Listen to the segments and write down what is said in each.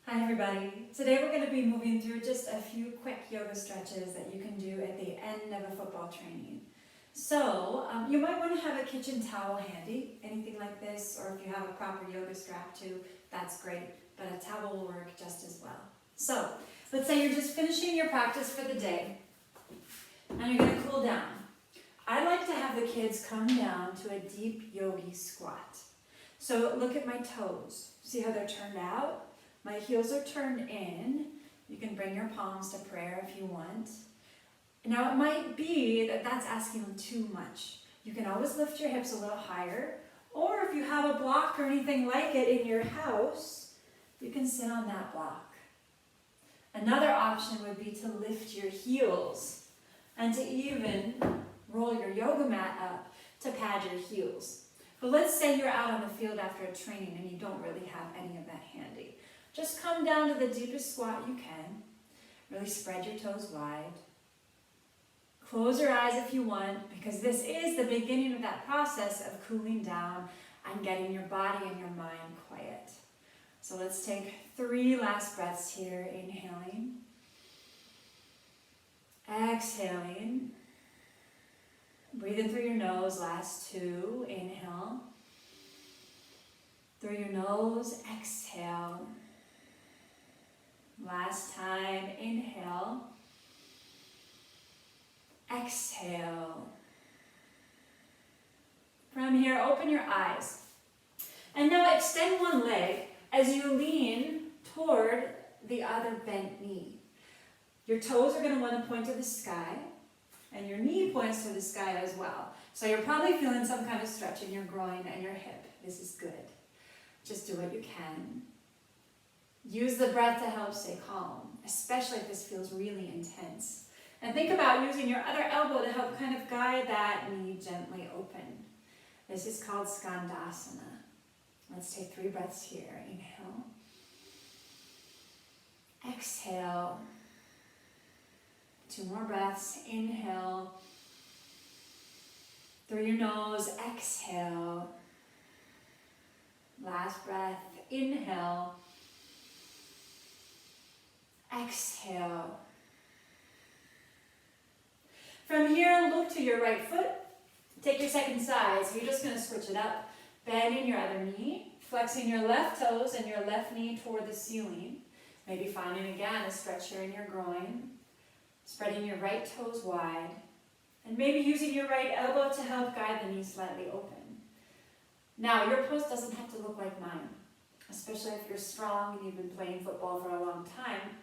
Hi everybody. Today we're going to be moving through just a few quick yoga stretches that you can do at the end of a football training. So you might want to have a kitchen towel handy, anything like this, or if you have a proper yoga strap too, that's great, but a towel will work just as well. So let's say you're just finishing your practice for the day and you're going to cool down. I like to have the kids come down to a deep yogi squat. So look at my toes. See how they're turned out? My heels are turned in. You can bring your palms to prayer if you want. Now it might be that that's asking too much. You can always lift your hips a little higher, or if you have a block or anything like it in your house, you can sit on that block. Another option would be to lift your heels and to even roll your yoga mat up to pad your heels. But let's say you're out on the field after a training and you don't really have any of that handy. Just come down to the deepest squat you can. Really spread your toes wide. Close your eyes if you want, because this is the beginning of that process of cooling down and getting your body and your mind quiet. So let's take 3 last breaths here. Inhaling. Exhaling. Breathe in through your nose. Last 2. Inhale. Through your nose. Exhale. Last time, inhale, exhale. From here, open your eyes. And now extend one leg as you lean toward the other bent knee. Your toes are going to want to point to the sky, and your knee points to the sky as well. So you're probably feeling some kind of stretch in your groin and your hip. This is good. Just do what you can. Use the breath to help stay calm, especially if this feels really intense. And think about using your other elbow to help kind of guide that knee gently open. This is called Skandasana. Let's take 3 breaths here. Inhale. Exhale. 2 more breaths. Inhale. Through your nose. Exhale. Last breath. Inhale. Exhale. From here, look to your right foot. Take your second side. So you're just going to switch it up. Bending your other knee, flexing your left toes and your left knee toward the ceiling. Maybe finding again a stretch here in your groin. Spreading your right toes wide. And maybe using your right elbow to help guide the knee slightly open. Now, your pose doesn't have to look like mine, especially if you're strong and you've been playing football for a long time.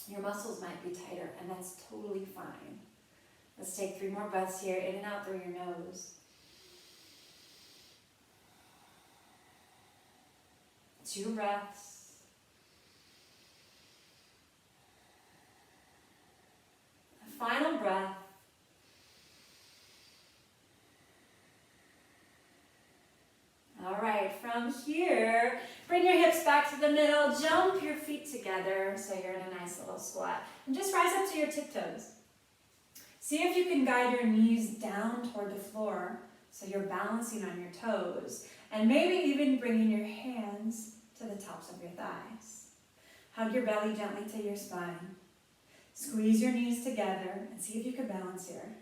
Your muscles might be tighter, and that's totally fine. Let's take 3 more breaths here, in and out through your nose. 2 breaths. A final breath. All right, from here, bring your hips back to the middle, jump your feet together so you're in a nice little squat. And just rise up to your tiptoes. See if you can guide your knees down toward the floor so you're balancing on your toes. And maybe even bringing your hands to the tops of your thighs. Hug your belly gently to your spine. Squeeze your knees together and see if you can balance here.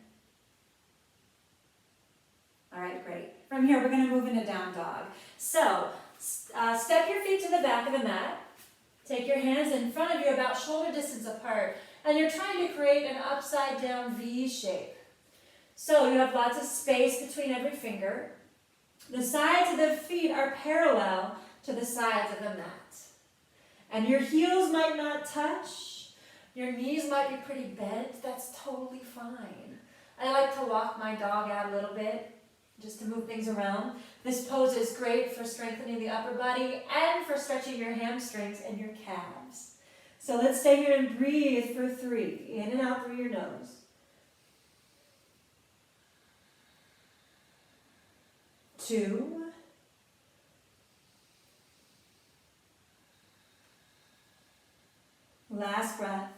All right, great. From here, we're going to move into down dog. So, step your feet to the back of the mat. Take your hands in front of you about shoulder distance apart. And you're trying to create an upside down V shape. So, you have lots of space between every finger. The sides of the feet are parallel to the sides of the mat. And your heels might not touch. Your knees might be pretty bent. That's totally fine. I like to walk my dog out a little bit, just to move things around. This pose is great for strengthening the upper body and for stretching your hamstrings and your calves. So let's stay here and breathe for 3. In and out through your nose. 2. Last breath.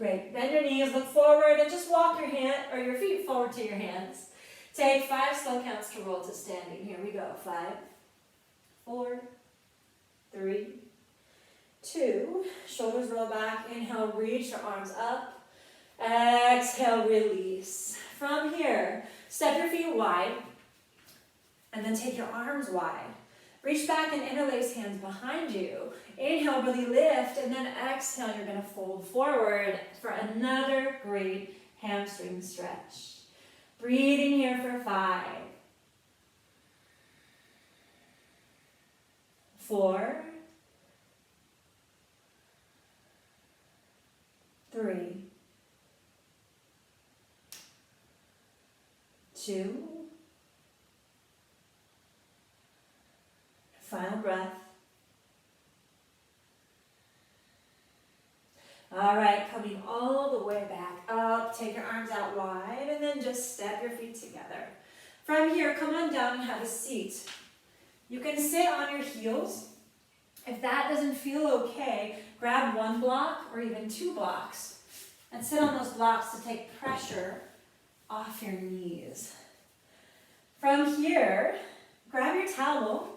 Great. Bend your knees, look forward, and just walk your hand or your feet forward to your hands. Take 5 slow counts to roll to standing. Here we go. 5, 4, 3, 2. Shoulders roll back. Inhale, reach your arms up. Exhale, release. From here, step your feet wide and then take your arms wide. Reach back and interlace hands behind you. Inhale, really lift, and then exhale, you're going to fold forward for another great hamstring stretch. Breathing here for 5, 4, 3, 2, final breath. All right, coming all the way back up, take your arms out wide, and then just step your feet together. From here, come on down and have a seat. You can sit on your heels. If that doesn't feel okay, grab 1 block or even 2 blocks and sit on those blocks to take pressure off your knees. From here, grab your towel,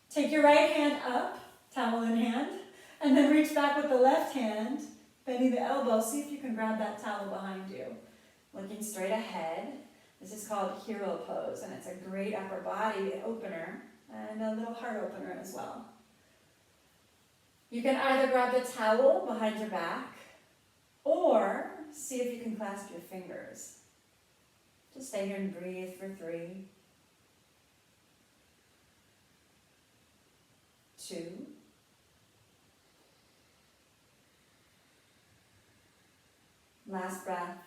take your right hand up, towel in hand, and then reach back with the left hand, bending the elbow. See if you can grab that towel behind you. Looking straight ahead. This is called hero pose, and it's a great upper body opener and a little heart opener as well. You can either grab the towel behind your back or see if you can clasp your fingers. Just stay here and breathe for 3, 2, last breath.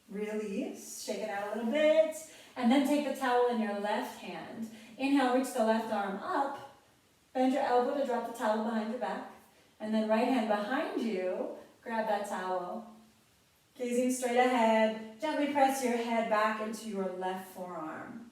Release, shake it out a little bit, and then take the towel in your left hand. Inhale, reach the left arm up, bend your elbow to drop the towel behind your back, and then right hand behind you, grab that towel. Gazing straight ahead, gently press your head back into your left forearm.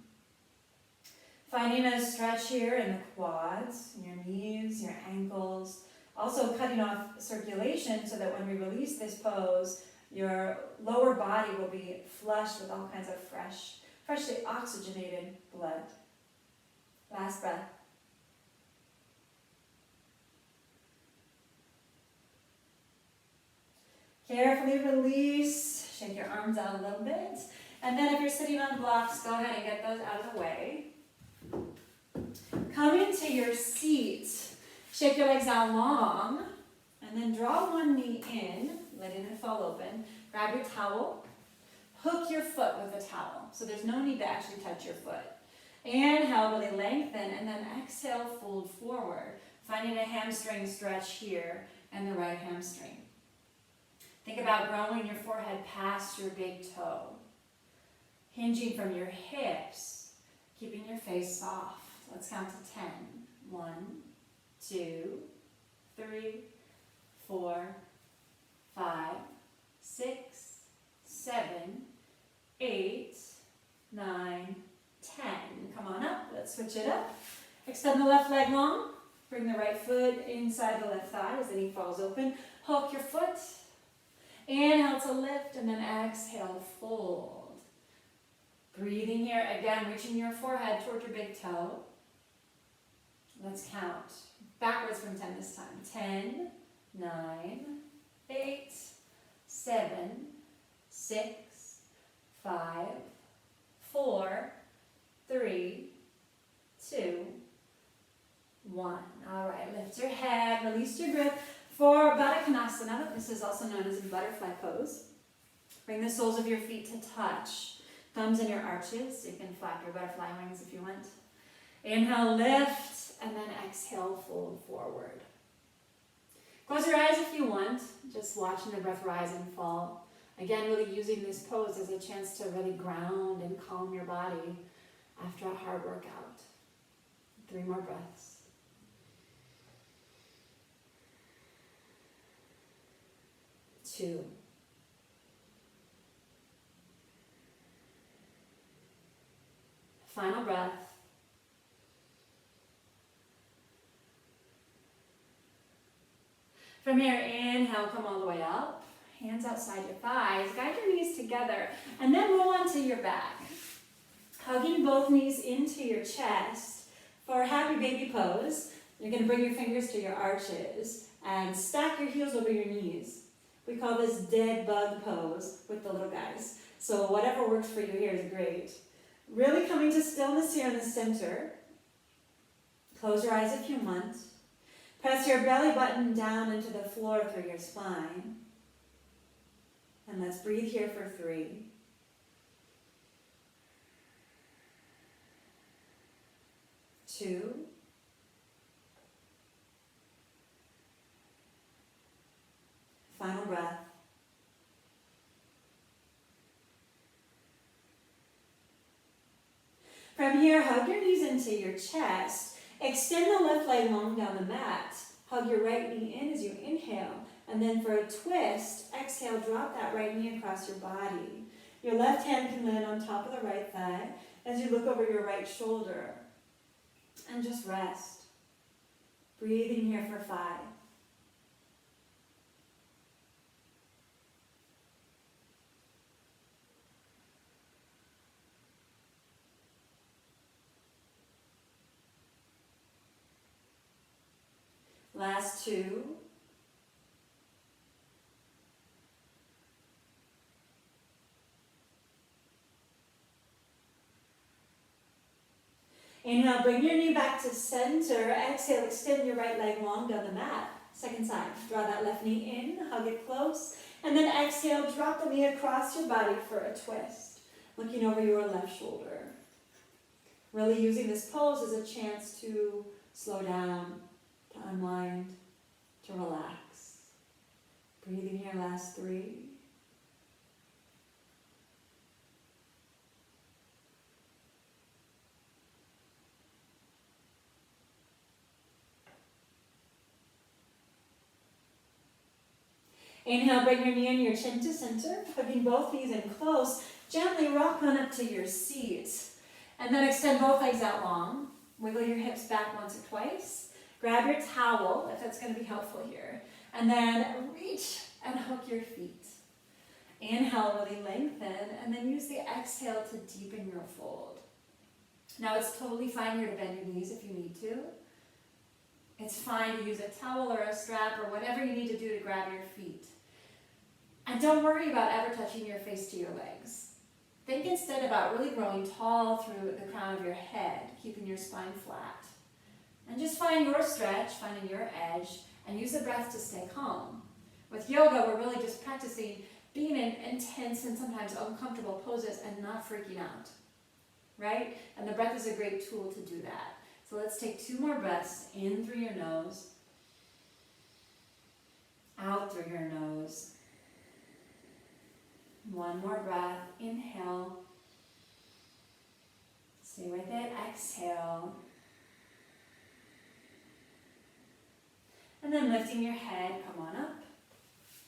Finding a stretch here in the quads, in your knees, your ankles. Also cutting off circulation so that when we release this pose, your lower body will be flushed with all kinds of freshly oxygenated blood. Last breath. Carefully release, shake your arms out a little bit. And then if you're sitting on blocks, go ahead and get those out of the way. Come into your seat, shake your legs out long, and then draw one knee in, letting it fall open. Grab your towel, hook your foot with the towel, so there's no need to actually touch your foot. Inhale, really lengthen, and then exhale, fold forward, finding a hamstring stretch here and the right hamstring. Think about growing your forehead past your big toe, hinging from your hips, keeping your face soft. Let's count to 10. 1, 2, 3, 4, 5, 6, 7, 8, 9, 10. Come on up. Let's switch it up. Extend the left leg long. Bring the right foot inside the left thigh as the knee falls open. Hook your foot. Inhale to lift and then exhale to fold. Breathing here. Again, reaching your forehead toward your big toe. Let's count. Backwards from 10 this time. 10, 9, 8, 7, 6, 5, 4, 3, 2, 1. All right, lift your head, release your grip for Skandasana. This is also known as a butterfly pose. Bring the soles of your feet to touch. Thumbs in your arches. You can flap your butterfly wings if you want. Inhale, lift, and then exhale, fold forward. Close your eyes if you want, just watching the breath rise and fall. Again, really using this pose as a chance to really ground and calm your body after a hard workout. 3 more breaths. Two. Final breath. From here, inhale, come all the way up. Hands outside your thighs. Guide your knees together. And then roll onto your back. Hugging both knees into your chest for a happy baby pose. You're going to bring your fingers to your arches and stack your heels over your knees. We call this dead bug pose with the little guys. So whatever works for you here is great. Really coming to stillness here in the center. Close your eyes if you want. Press your belly button down into the floor through your spine. And let's breathe here for 3. 2. Final breath. From here, hug your knees into your chest. Extend the left leg long down the mat. Hug your right knee in as you inhale. And then for a twist, exhale, drop that right knee across your body. Your left hand can land on top of the right thigh as you look over your right shoulder. And just rest. Breathing here for 5. Last 2. Inhale, bring your knee back to center. Exhale, extend your right leg long down the mat. Second side, draw that left knee in, hug it close. And then exhale, drop the knee across your body for a twist. Looking over your left shoulder. Really using this pose as a chance to slow down, to unwind, to relax. Breathing here, last 3. Inhale, bring your knee and your chin to center, hugging both knees in close. Gently rock on up to your seat. And then extend both legs out long. Wiggle your hips back once or twice. Grab your towel, if that's going to be helpful here. And then reach and hook your feet. Inhale, really lengthen, and then use the exhale to deepen your fold. Now it's totally fine here to bend your knees if you need to. It's fine to use a towel or a strap or whatever you need to do to grab your feet. And don't worry about ever touching your face to your legs. Think instead about really growing tall through the crown of your head, keeping your spine flat. And just find your stretch, finding your edge, and use the breath to stay calm. With yoga, we're really just practicing being in intense and sometimes uncomfortable poses and not freaking out, right? And the breath is a great tool to do that. So let's take 2 more breaths, in through your nose, out through your nose. 1 more breath, inhale, stay with it, exhale. And then lifting your head, come on up.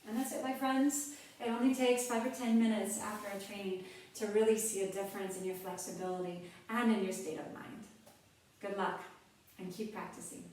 And that's it, my friends. It only takes 5 or 10 minutes after a training to really see a difference in your flexibility and in your state of mind. Good luck and keep practicing.